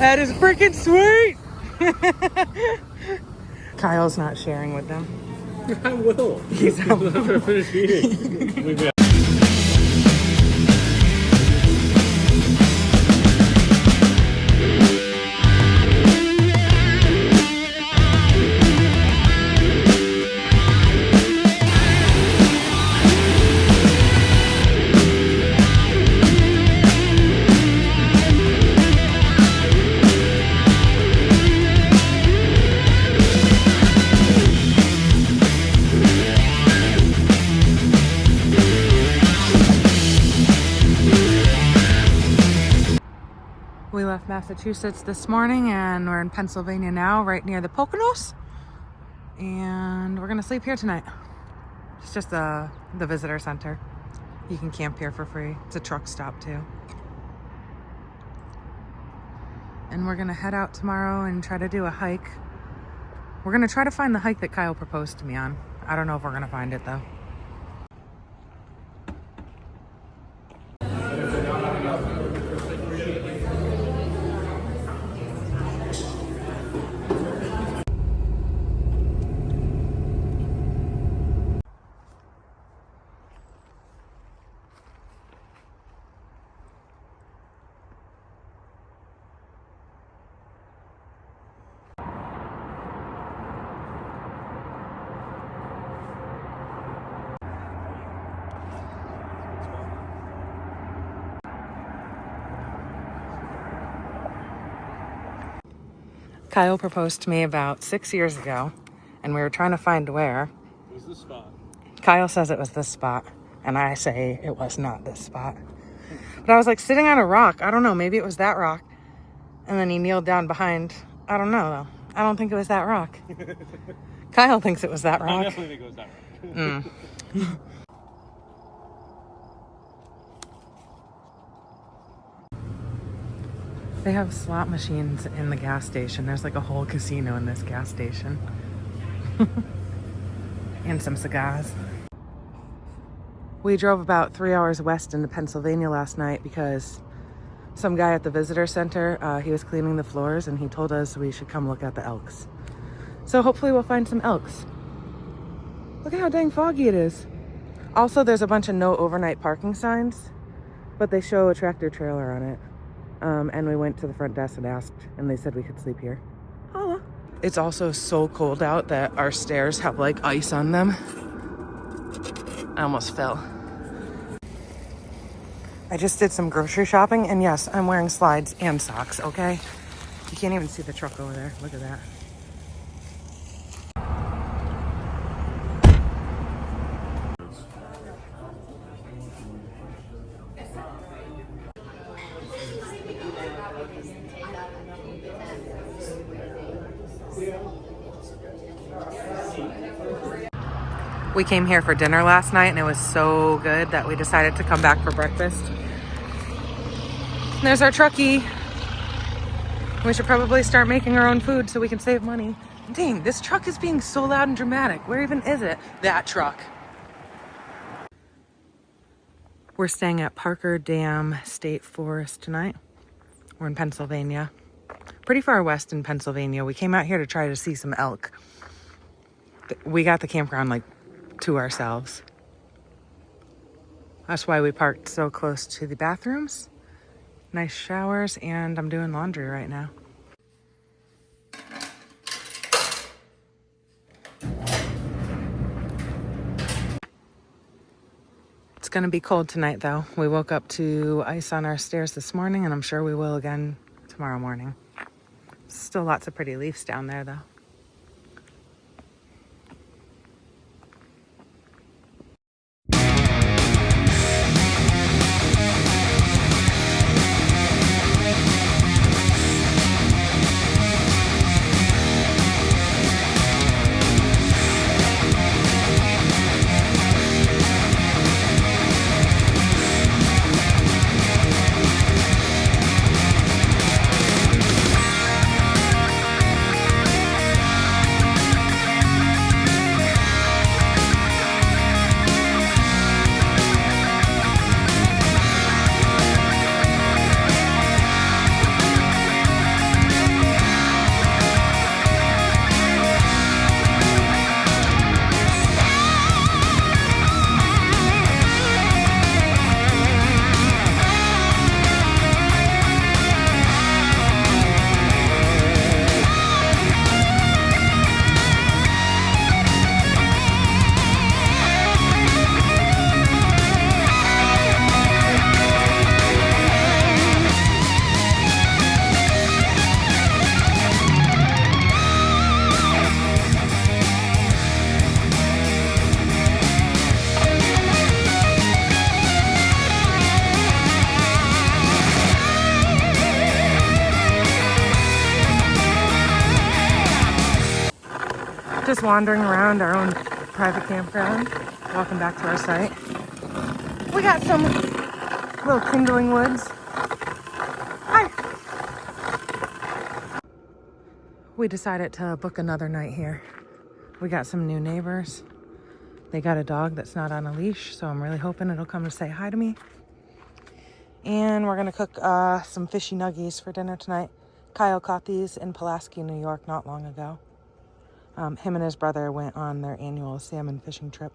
That is freaking sweet. Kyle's not sharing with them. I will. He's after I finish eating. We left Massachusetts this morning and we're in Pennsylvania now, right near the Poconos. And we're gonna sleep here tonight. It's just the visitor center. You can camp here for free. It's a truck stop too. And we're gonna head out tomorrow and try to do a hike. We're gonna try to find the hike that Kyle proposed to me on. I don't know if we're gonna find it though. Kyle proposed to me about 6 years ago, and we were trying to find where. It was this spot. Kyle says it was this spot, and I say it was not this spot. But I was like sitting on a rock. I don't know, maybe it was that rock. And then he kneeled down behind. I don't know, though. I don't think it was that rock. Kyle thinks it was that rock. I definitely think it was that rock. They have slot machines in the gas station. There's like a whole casino in this gas station. And some cigars. We drove about 3 hours west into Pennsylvania last night because some guy at the visitor center, he was cleaning the floors and he told us we should come look at the elks. So hopefully we'll find some elks. Look at how dang foggy it is. Also, there's a bunch of no overnight parking signs, but they show a tractor trailer on it. And we went to the front desk and asked, and they said we could sleep here. Holla. It's also so cold out that our stairs have like ice on them. I almost fell. I just did some grocery shopping, and yes, I'm wearing slides and socks, okay? You can't even see the truck over there. Look at that. We came here for dinner last night and it was so good that we decided to come back for breakfast. And there's our truckie. We should probably start making our own food so we can save money. Dang, this truck is being so loud and dramatic. Where even is it? That truck. We're staying at Parker Dam State Forest tonight. We're in Pennsylvania. Pretty far west in Pennsylvania. We came out here to try to see some elk. We got the campground like to ourselves. That's why we parked so close to the bathrooms. Nice showers, and I'm doing laundry right now. It's gonna be cold tonight though. We woke up to ice on our stairs this morning, and I'm sure we will again tomorrow morning. Still lots of pretty leaves down there though. just wandering around our own private campground, walking back to our site. We got some little kindling woods. Hi. We decided to book another night here. We got some new neighbors. They got a dog that's not on a leash, so I'm really hoping it'll come to say hi to me. And we're gonna cook some fishy nuggies for dinner tonight. Kyle caught these in Pulaski, New York not long ago. Him and his brother went on their annual salmon fishing trip.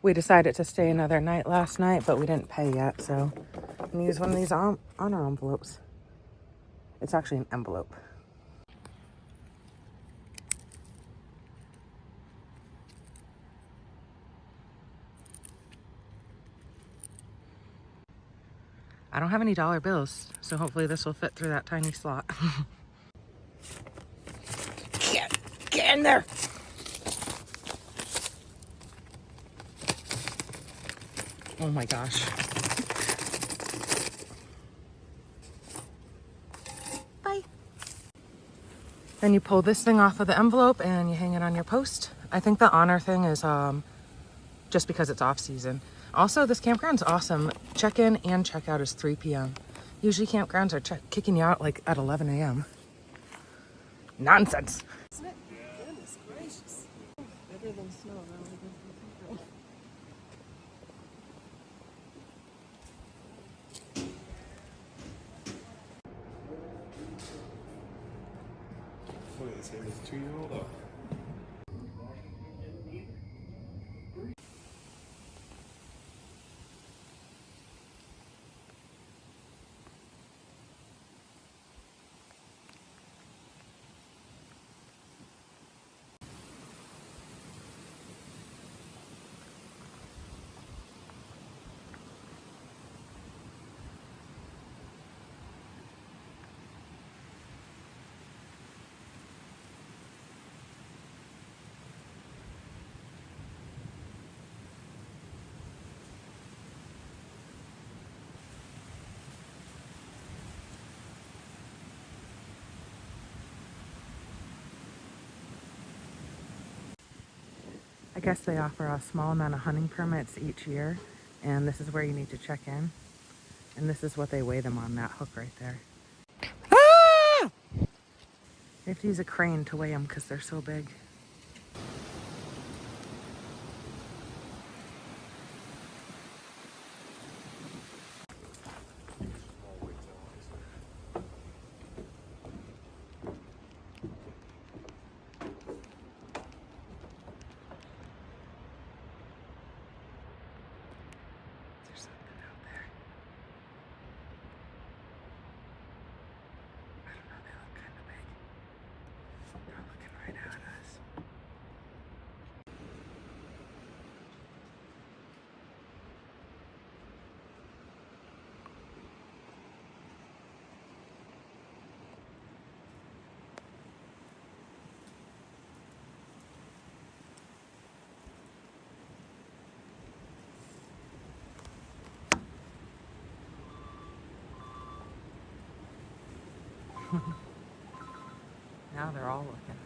We decided to stay another night last night, but we didn't pay yet, so I'm gonna use one of these honor envelopes. It's actually an envelope. I don't have any dollar bills, so hopefully this will fit through that tiny slot. Get in there! Oh my gosh. Bye. Then you pull this thing off of the envelope and you hang it on your post. I think the honor thing is just because it's off season. Also, this campground's awesome. Check-in and check-out is 3 p.m. Usually campgrounds are kicking you out like at 11 a.m. Nonsense. Isn't it? Goodness gracious. Better than snow around the campground. What, the same as a 2-year-old? Oh. I guess they offer a small amount of hunting permits each year, and this is where you need to check in. And this is what they weigh them on, that hook right there. Ah! You have to use a crane to weigh them because they're so big. There's something out there. I don't know, they look kind of big. They're looking right at us. Now they're all looking.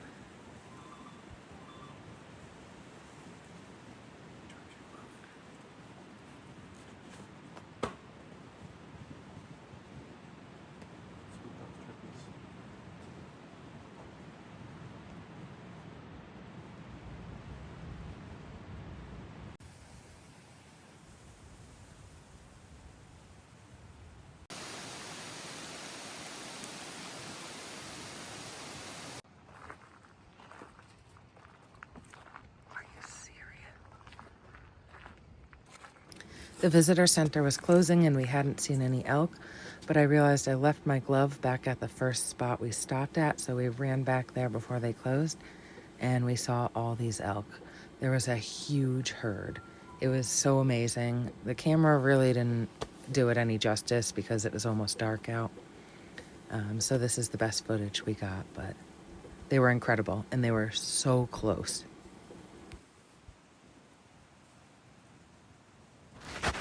The visitor center was closing and we hadn't seen any elk, but I realized I left my glove back at the first spot we stopped at, so we ran back there before they closed, and we saw all these elk. There was a huge herd. It was so amazing. The camera really didn't do it any justice because it was almost dark out. So this is the best footage we got, but they were incredible and they were so close.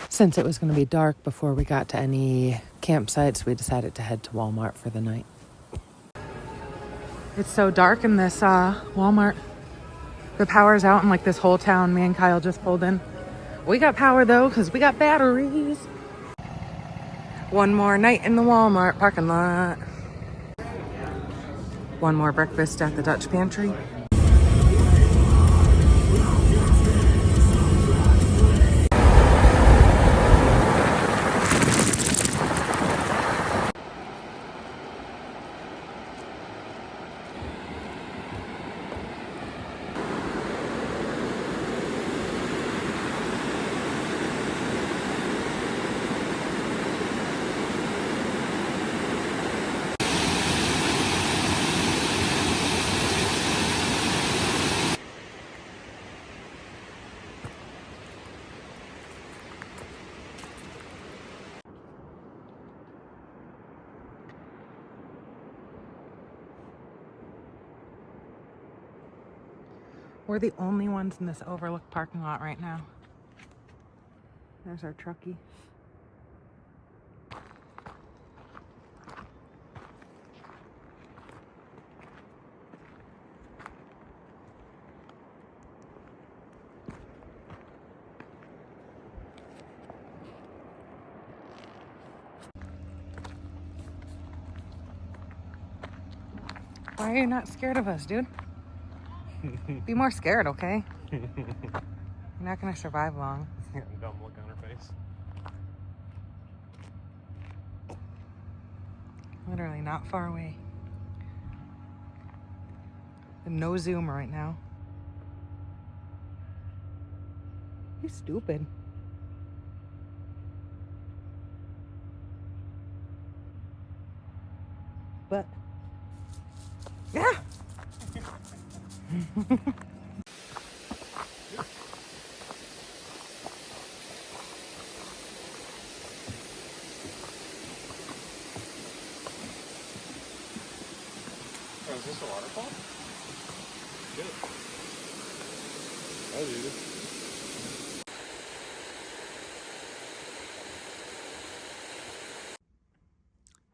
Since it was going to be dark before we got to any campsites, we decided to head to Walmart for the night. It's so dark in this Walmart. The power's out in like this whole town. Me and Kyle just pulled in. We got power though because we got batteries. One more night in the Walmart parking lot. One more breakfast at the Dutch pantry. We're the only ones in this overlooked parking lot right now. There's our truckie. Why are you not scared of us, dude? Be more scared, okay? You're not gonna survive long. Dumb look on her face. Literally not far away. And no zoom right now. You stupid. But yeah. Oh, is this a waterfall? Good. Oh, dude.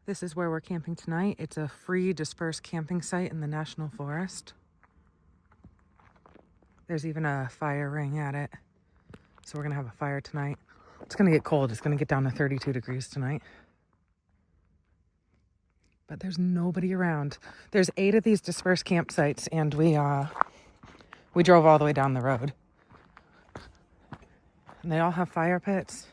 This is where we're camping tonight. It's a free dispersed camping site in the National Forest. There's even a fire ring at it. So we're gonna have a fire tonight. It's gonna get cold. It's gonna get down to 32 degrees tonight. But there's nobody around. There's 8 of these dispersed campsites, and we drove all the way down the road. And they all have fire pits.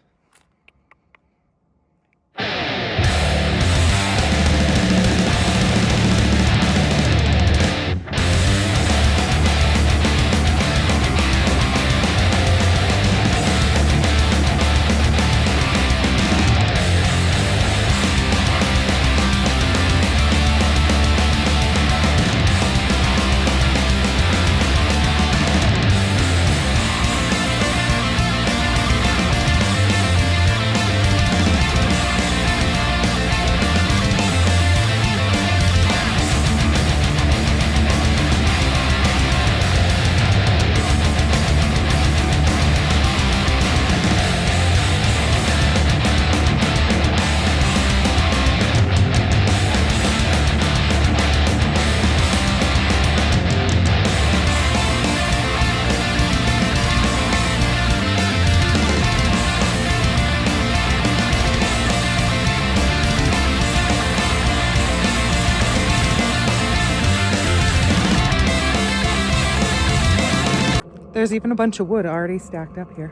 There's even a bunch of wood already stacked up here.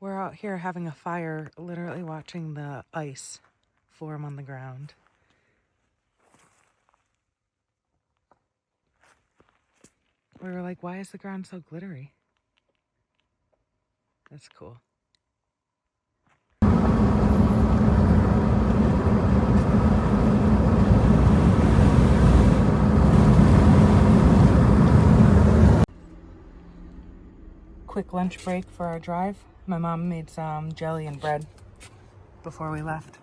We're out here having a fire, literally watching the ice form on the ground. We were like, why is the ground so glittery? That's cool. Quick lunch break for our drive. My mom made some jelly and bread before we left.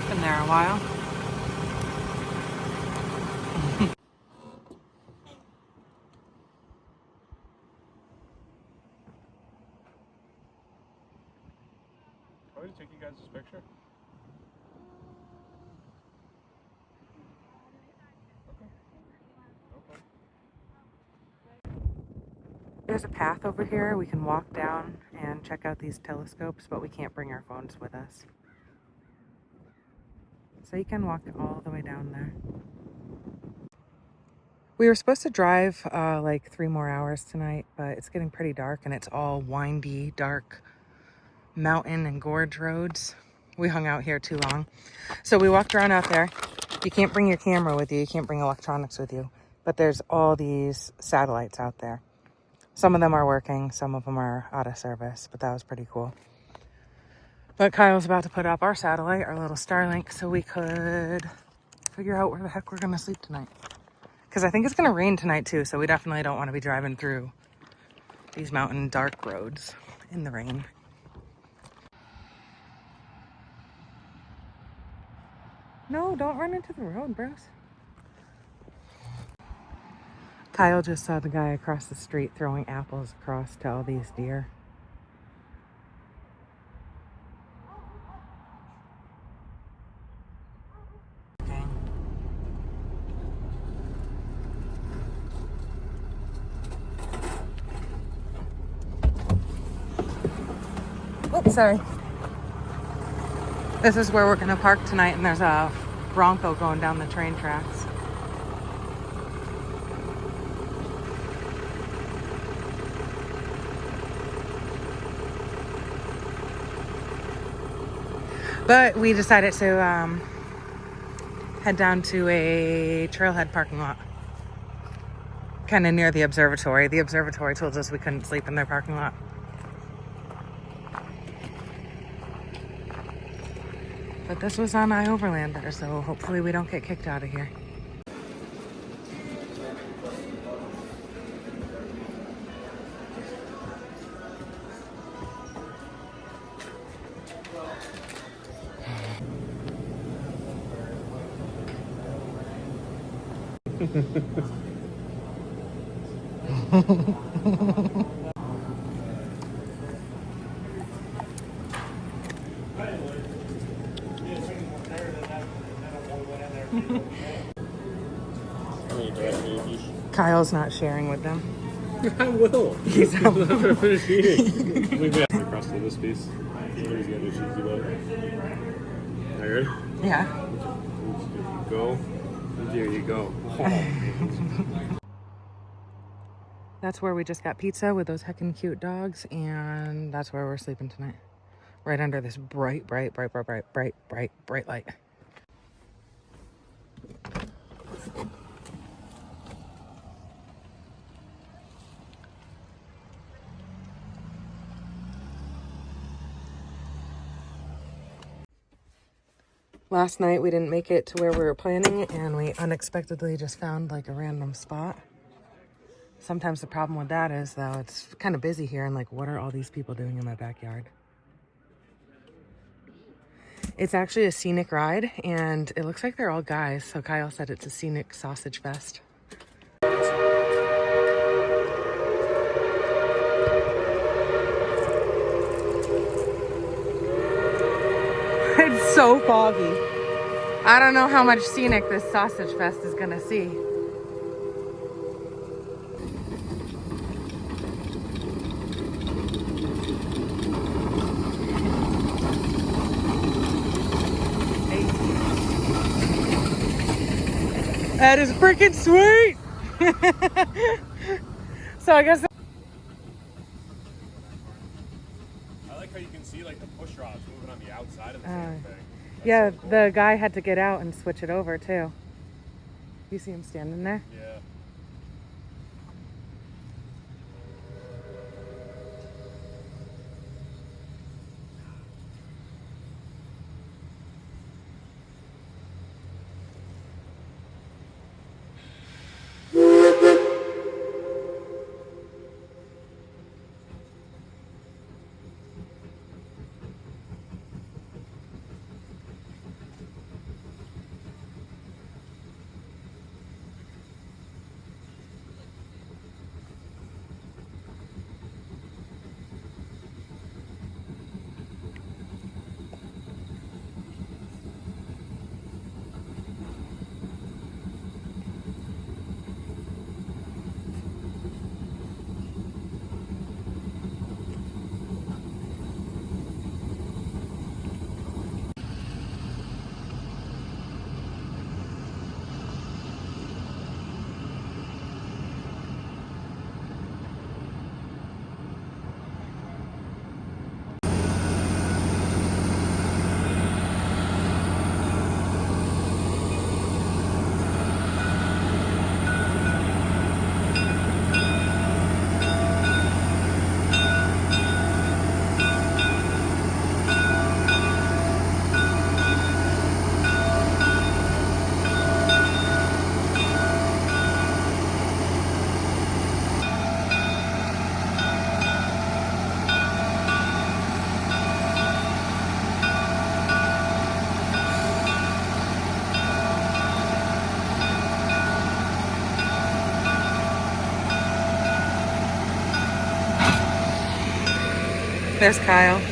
Been there a while. Can I just take you guys this picture? Okay. There's a path over here. We can walk down and check out these telescopes, but we can't bring our phones with us. So you can walk all the way down there. We were supposed to drive like 3 more hours tonight, but it's getting pretty dark and it's all windy, dark mountain and gorge roads. We hung out here too long. So we walked around out there. You can't bring your camera with you. You can't bring electronics with you. But there's all these satellites out there. Some of them are working. Some of them are out of service. But that was pretty cool. But Kyle's about to put up our satellite, our little Starlink, so we could figure out where the heck we're going to sleep tonight. Because I think it's going to rain tonight too. So we definitely don't want to be driving through these mountain dark roads in the rain. No, don't run into the road, bros. Kyle just saw the guy across the street throwing apples across to all these deer. Oops, sorry. This is where we're gonna park tonight, and there's a Bronco going down the train tracks. But we decided to head down to a trailhead parking lot, kind of near the observatory. The observatory told us we couldn't sleep in their parking lot. But this was on iOverlander, so hopefully we don't get kicked out of here. Kyle's not sharing with them. I will. He's I'm not going to finish eating. We've got across to this piece. Somebody's got a cheesy bite. Are you ready? Yeah. Go. There you go. Oh. That's where we just got pizza with those heckin' cute dogs, and that's where we're sleeping tonight. Right under this bright light. Last night we didn't make it to where we were planning, and we unexpectedly just found like a random spot. Sometimes the problem with that is, though, it's kind of busy here, and like, what are all these people doing in my backyard? It's actually a scenic ride, and it looks like they're all guys. So Kyle said it's a scenic sausage fest. It's so foggy. I don't know how much scenic this sausage fest is gonna see. That is freaking sweet. So I guess I like how you can see like the push rods moving on the outside of the damn thing. That's yeah, so cool. the guy had to get out and switch it over too. You see him standing there? Yeah. There's Kyle.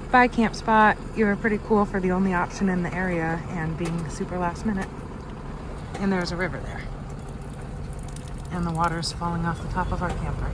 Bye, camp spot. You were pretty cool for the only option in the area and being super last minute. And there's a river there. And the water's falling off the top of our camper.